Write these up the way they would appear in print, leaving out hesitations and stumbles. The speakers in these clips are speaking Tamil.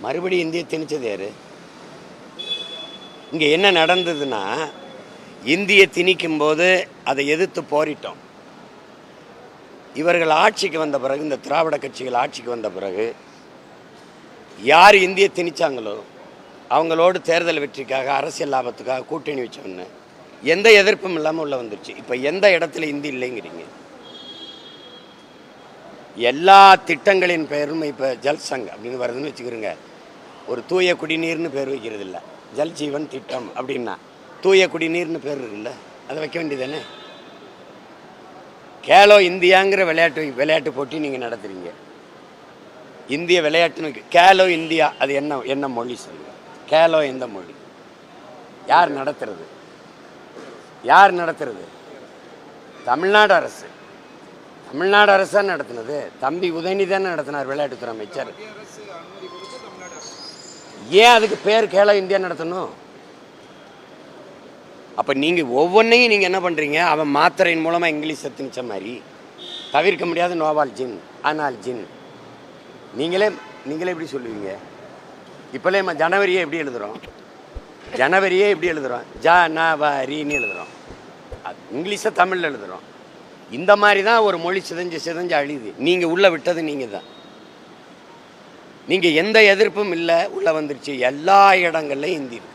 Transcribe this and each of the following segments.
மறுபடியும் இந்திய திணிச்சது யார்? இங்கே என்ன நடந்ததுன்னா, இந்திய திணிக்கும் போது அதை எதிர்த்து போரிட்டோம். இவர்கள் ஆட்சிக்கு வந்த பிறகு, இந்த திராவிட கட்சிகள் ஆட்சிக்கு வந்த பிறகு யார் இந்திய திணிச்சாங்களோ அவங்களோடு தேர்தல் வெற்றிக்காக, அரசியல் லாபத்துக்காக கூட்டணி வச்சோன்னு எந்த எதிர்ப்பும் இல்லாமல் உள்ள வந்துருச்சு. இப்போ எந்த இடத்துல இந்தி இல்லைங்கிறீங்க? எல்லா திட்டங்களின் பெயரும் இப்போ ஜல்சங் அப்படின்னு வருதுன்னு வச்சுக்கிறோங்க. ஒரு தூய குடிநீர்னு பேர் வைக்கிறது இல்லை, ஜல் ஜீவன் திட்டம் அப்படின்னா தூய குடிநீர்னு பேர் இருக்குல்ல, அதை வைக்க வேண்டியதானே? கேலோ இந்தியாங்கிற விளையாட்டு போட்டி நீங்கள் நடத்துகிறீங்க. இந்திய விளையாட்டுன்னு கேலோ இந்தியா, அது என்ன மொழி சொல்லுங்க? கேலோ எந்த மொழி? யார் நடத்துறது? தமிழ்நாடு அரசு. தமிழ்நாடு அரசு தான் நடத்தினது. தம்பி உதயநிதி தான் நடத்தினார் விளையாட்டுத்துறை அமைச்சர். ஏன் அதுக்கு பேர் கேலோ இந்தியா நடத்தணும்? அப்போ நீங்கள் ஒவ்வொன்றையும் நீங்கள் என்ன பண்ணுறீங்க? அவன் மாத்திரையின் மூலமாக இங்கிலீஷை திணிச்ச மாதிரி தவிர்க்க முடியாத நோவால் ஜின் ஆனால் ஜின். நீங்களே எப்படி சொல்லுவீங்க? இப்போலே ஜனவரியே எப்படி எழுதுகிறோம்? ஜனவரின்னு எழுதுகிறோம். அது இங்கிலீஷை தமிழில் எழுதுகிறோம். இந்த மாதிரி தான் ஒரு மொழி சிதைஞ்சு அழியுது. நீங்கள் உள்ளே விட்டது நீங்கள் தான். நீங்கள் எந்த எதிர்ப்பும் இல்லை, உள்ளே வந்துருச்சு. எல்லா இடங்கள்லையும் ஹிந்தி இருக்கு.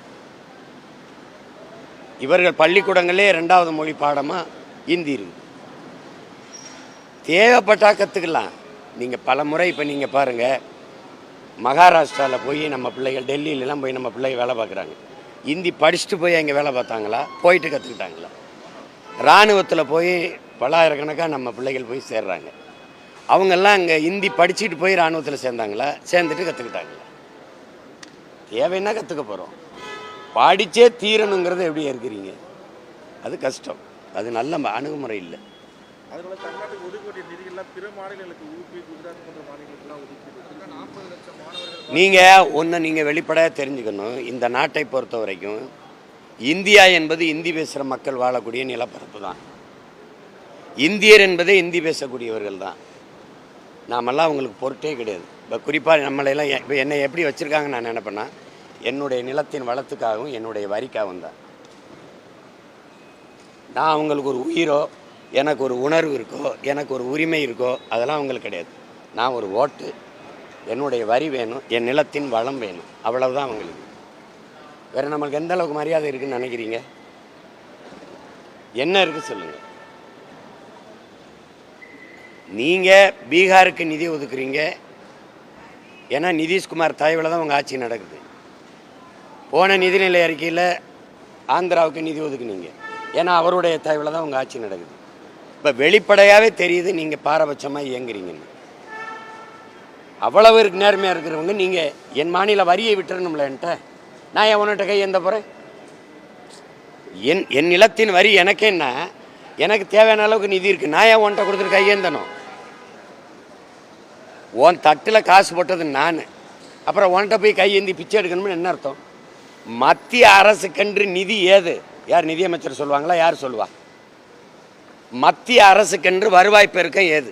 இவர்கள் பள்ளிக்கூடங்களே 2வது மொழி பாடமாக ஹிந்தி இருக்கு. தேவைப்பட்டா கற்றுக்கலாம். நீங்கள் பல முறை இப்போ நீங்கள் பாருங்கள், மகாராஷ்டிராவில் போய் நம்ம பிள்ளைகள், டெல்லியிலலாம் போய் நம்ம பிள்ளைகள் வேலை பார்க்குறாங்க. ஹிந்தி படிச்சுட்டு போய் அங்கே வேலை பார்த்தாங்களா, போயிட்டு கற்றுக்கிட்டாங்களா? இராணுவத்தில் போய் பல்லாயிரக்கணக்காக நம்ம பிள்ளைகள் போய் சேர்றாங்க. அவங்கெல்லாம் அங்கே ஹிந்தி படிச்சுட்டு போய் இராணுவத்தில் சேர்ந்தாங்களா, சேர்ந்துட்டு கற்றுக்கிட்டாங்களா? தேவைன்னா கற்றுக்க போகிறோம். படித்தே தீரணுங்கிறத எப்படி இருக்கிறீங்க? அது கஷ்டம். அது நல்ல அணுகுமுறை இல்லை. நீங்கள் வெளிப்படையாக தெரிஞ்சுக்கணும். இந்த நாட்டை பொறுத்த வரைக்கும் இந்தியா என்பது இந்தி பேசுகிற மக்கள் வாழக்கூடிய நிலப்பரப்பு தான். இந்தியர் என்பதே இந்தி பேசக்கூடியவர்கள் தான். நாமெல்லாம் அவங்களுக்கு பொருட்டே கிடையாது. இப்போ குறிப்பாக நம்மளையெல்லாம் இப்போ என்னை எப்படி வச்சுருக்காங்க, நான் நினைப்பேன்னா என்னுடைய நிலத்தின் வளத்துக்காகவும் என்னுடைய வரிக்காகவும் தான். நான் அவங்களுக்கு ஒரு உயிரோ, எனக்கு ஒரு உணர்வு இருக்கோ, எனக்கு ஒரு உரிமை இருக்கோ, அதெல்லாம் அவங்களுக்கு கிடையாது. நான் ஒரு ஓட்டு, என்னுடைய வரி வேணும், என் நிலத்தின் வளம் வேணும், அவ்வளவுதான் அவங்களுக்கு. வேறு நம்மளுக்கு எந்த அளவுக்கு மரியாதை இருக்குதுன்னு நினைக்கிறீங்க? என்ன இருக்குது சொல்லுங்கள். நீங்கள் பீகாருக்கு நிதி ஒதுக்குறீங்க, ஏன்னா நிதிஷ்குமார் தயவில் தான் உங்கள் ஆட்சி நடக்குது. போன நிதிநிலை அறிக்கையில் ஆந்திராவுக்கு நிதி ஒதுக்குனீங்க, ஏன்னா அவருடைய தயவில் தான் உங்கள் ஆட்சி நடக்குது. இப்போ வெளிப்படையாகவே தெரியுது நீங்கள் பாரபட்சமாக இயங்குறீங்கன்னு. அவ்வளவு நேர்மையாக இருக்கிறவங்க நீங்கள் என் மாநில வரியை விட்டுறணும்ல. என்கிட்ட நான் என் உன்னிட்ட கை எந்த போகிறேன்? என் நிலத்தின் வரி எனக்கு என்ன? எனக்கு தேவையான அளவுக்கு நிதி இருக்குது. நான் என் உன்கிட்ட கொடுத்துட்டு கையேந்தணும். உன் தட்டில் காசு போட்டது நான், அப்புறம் உன்கிட்ட போய் கையேந்தி பிச்சை எடுக்கணும்னு என்ன அர்த்தம்? மத்திய அரசுக்கென்று நிதி ஏது? யார் நிதியமைச்சர் சொல்லுவாங்களா? யார் சொல்லுவா? மத்திய அரசுக்கென்று வருவாய் பெருக்கம் ஏது?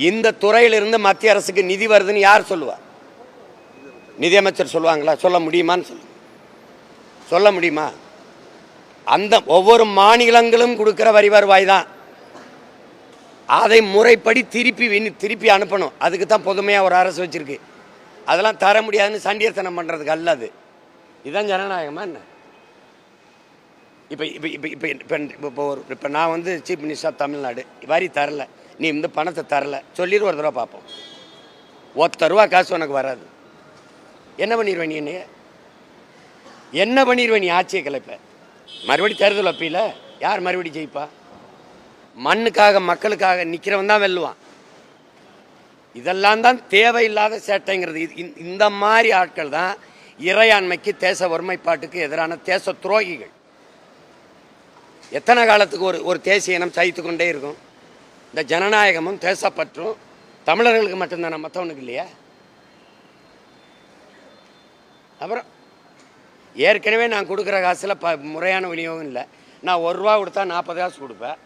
இந்த துறையிலிருந்து மத்திய அரசுக்கு நிதி வருதுன்னு யார் சொல்லுவா? நிதியமைச்சர் சொல்லுவாங்களா? சொல்ல முடியுமான்னு சொல்ல முடியுமா? அந்த ஒவ்வொரு மாநிலங்களும் கொடுக்குற வரி வருவாய் தான். அதை முறைப்படி திருப்பி அனுப்பணும். அதுக்கு தான் பொதுமையாக ஒரு அரசு வச்சிருக்கு. அதெல்லாம் தர முடியாதுன்னு சண்டியர்த்தனம் பண்ணுறதுக்கு அல்லது. இதுதான் ஜனநாயகமா என்ன? இப்போ நான் வந்து சீஃப் மினிஸ்டர் ஆஃப் தமிழ்நாடு, வரி தரல, நீ இந்த பணத்தை தரல சொல்லிடு, ஒரு தடவை பார்ப்போம். ₹1 காசு உனக்கு வராது. என்ன பண்ணிடுவேன்? நீ என்ன பண்ணிடுவேன்? நீ ஆட்சியை கலைப்ப. மறுபடி தேர்தல் வைப்பீல? யார் மறுபடி ஜெயிப்பா? மண்ணுக்காக மக்களுக்காக நிற்கிறவன் தான் வெல்லுவான். இதெல்லாம் தான் தேவையில்லாத சேட்டைங்கிறது. இந்த மாதிரி ஆட்கள் தான் இறையாண்மைக்கு, தேச ஒருமைப்பாட்டுக்கு எதிரான தேச துரோகிகள். எத்தனை காலத்துக்கு ஒரு தேசிய இனம் சகித்து கொண்டே இருக்கும்? இந்த ஜனநாயகமும் தேசப்பற்றும் தமிழர்களுக்கு மட்டும்தானே, மற்றவனுக்கு இல்லையா? அப்புறம் ஏற்கனவே நான் கொடுக்குற காசில் முறையான விநியோகம் இல்லை. நான் ₹1 கொடுத்தா 40 காசு கொடுப்பேன்.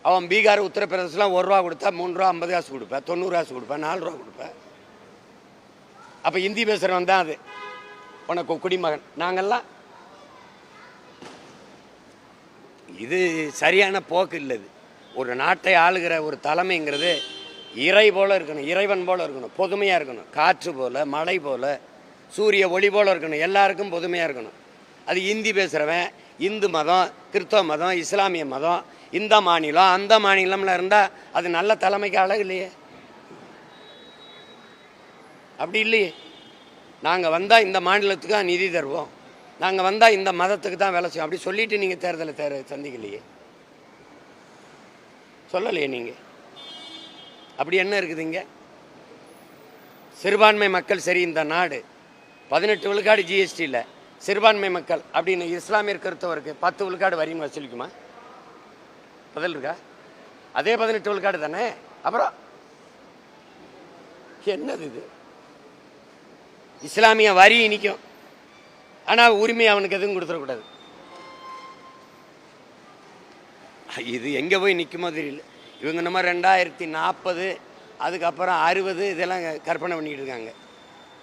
அவன் பீகார், உத்தரப்பிரதேசலாம் ₹1 கொடுத்தா ₹3 50 காசு கொடுப்பேன், 90 காசு கொடுப்பேன், ₹4 கொடுப்பேன். அப்போ ஹிந்தி பேசுகிறவன் தான் அது உனக்கு குடிமகன். நாங்கள்லாம் இது சரியான போக்கு இல்லை. இது ஒரு நாட்டை ஆளுகிற ஒரு தலைமைங்கிறது இறை போல் இருக்கணும், இறைவன் போல் இருக்கணும், பொதுமையாக இருக்கணும். காற்று போல், மழை போல், சூரிய ஒளி போல் இருக்கணும், எல்லாருக்கும் பொதுமையாக இருக்கணும். அது ஹிந்தி பேசுகிறவன் இந்து மதம், கிறிஸ்தவ மதம், இஸ்லாமிய மதம், இந்த மாநிலம் அந்த மாநிலம்ல இருந்தால் அது நல்ல தலைமைக்கு அழகு இல்லையே. அப்படி இல்லையே. நாங்கள் வந்தால் இந்த மாநிலத்துக்கு தான் நிதி தருவோம், நாங்கள் வந்தால் இந்த மதத்துக்கு தான் வேலை செய்வோம் அப்படி சொல்லிவிட்டு நீங்கள் தேர்தலை சந்திக்கலையே, சொல்லலையே நீங்கள். அப்படி என்ன இருக்குது இங்கே? சிறுபான்மை மக்கள் சரி, இந்த நாடு 18 விழுக்காடு ஜிஎஸ்டியில் சிறுபான்மை மக்கள் அப்படின்னு இஸ்லாமியர் கிறிஸ்தவருக்கு 10 விழுக்காடு வரின்னு வசூலிக்குமா? பதில் இருக்கா? அதே 18 விழுக்காடு தானே. அப்புறம் என்னது இது? இஸ்லாமிய வரி நிற்கும், ஆனால் உரிமை அவனுக்கு எதுவும் கொடுத்துடக்கூடாது. இது எங்கே போய் நிற்குமோ தெரியல. இவங்க நம்ம 2040 அதுக்கப்புறம் 60 இதெல்லாம் கற்பனை பண்ணிக்கிட்டு இருக்காங்க.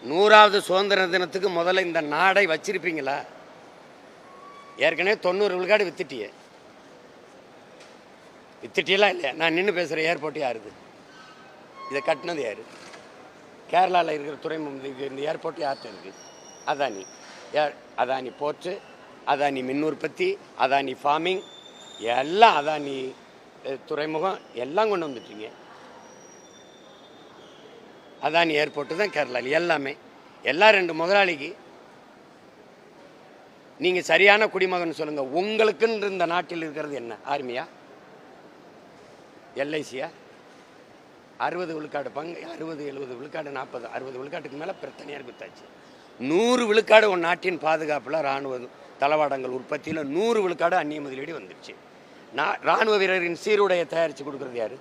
100வது சுதந்திர தினத்துக்கு முதல்ல இந்த நாடை வச்சிருப்பீங்களா? ஏற்கனவே 90 விழுக்காடு வித்துட்டியே. வித்துட்டியெல்லாம் இல்லையா? நான் நின்று பேசுகிற ஏர்போர்ட் யாருது? இதை கட்டினது யார்? கேரளாவில் இருக்கிற துறைமுகம் இந்த ஏர்போர்ட் யார்கிட்ட இருக்குது? அதானி. அதானி போர்ட்டு, அதானி மின் உற்பத்தி, அதானி ஃபார்மிங், எல்லாம் அதானி துறைமுகம் எல்லாம் கொண்டு வந்துட்டீங்க. அதானி ஏர்போர்ட்டு தான் கேரளாவில் எல்லாமே. எல்லாம் 2 முதலாளிக்கு. நீங்கள் சரியான குடிமகன் சொல்லுங்கள். உங்களுக்குன்னு இந்த நாட்டில் இருக்கிறது என்ன? ஆர்மியா? எல்ஐசியா? 60 விழுக்காடு பங்கு, 60 70 விழுக்காடு 40 60 விழுக்காட்டுக்கு மேலே பிரச்சனையாக கொடுத்தாச்சு. 100 விழுக்காடு ஒரு நாட்டின் பாதுகாப்பில் இராணுவ தளவாடங்கள் உற்பத்தியில் 100 விழுக்காடு அந்நிய முதலீடு வந்துடுச்சு. இராணுவ வீரரின் சீருடையை தயாரித்து கொடுக்குறது யார்?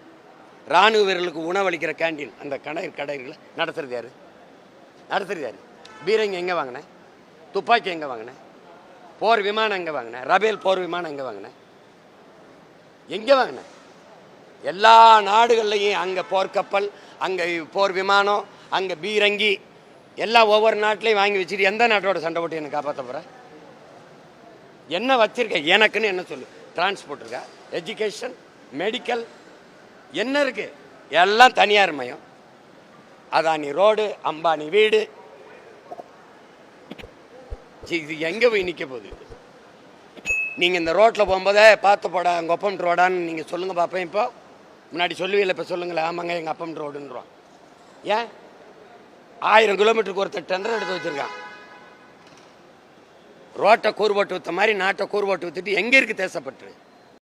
இராணுவ வீரர்களுக்கு உணவளிக்கிற கேண்டீன் அந்த கடைகளை நடத்துறது யார்? பீரங்கி எங்கே வாங்கினேன்? துப்பாக்கி எங்கே வாங்கினேன்? போர் விமானம் எங்கே வாங்கினேன்? ரபேல் போர் விமானம் எங்கே வாங்கினேன்? எல்லா நாடுகள்லையும் அங்கே போர்க்கப்பல், அங்கே போர் விமானம், அங்கே பீரங்கி எல்லாம் ஒவ்வொரு நாட்டிலையும் வாங்கி வச்சுட்டு எந்த நாட்டோட சண்டை போட்டு என்னை காப்பாற்ற போகிற? என்ன வச்சிருக்க? எனக்குன்னு என்ன சொல்லு? டிரான்ஸ்போர்ட் இருக்கா? எஜுகேஷன், மெடிக்கல் என்ன இருக்கு? எல்லாம் தனியார் மயம். அதானி ரோடு, அம்பானி வீடு. இது எங்கே போய் நிற்க போகுது? நீங்கள் இந்த ரோட்டில் போகும்போதே பார்த்து போடா எங்கள் அப்பம் ரோடான்னு நீங்கள் சொல்லுங்கள் பார்ப்பேன். இப்போ முன்னாடி சொல்லுவீங்கள, இப்போ சொல்லுங்களேன். ஆமாங்க எங்கள் அப்பம் ரோடுன்றோம். ஏன் 1000 கிலோமீட்டருக்கு ஒருத்தர் டெண்டர் எடுத்து வச்சுருக்கான். ரோட்டை கூறு போட்டு விற்ற மாதிரி நாட்டை கூறு போட்டு விற்றுட்டு எங்கே இருக்குது தேசப்பற்று?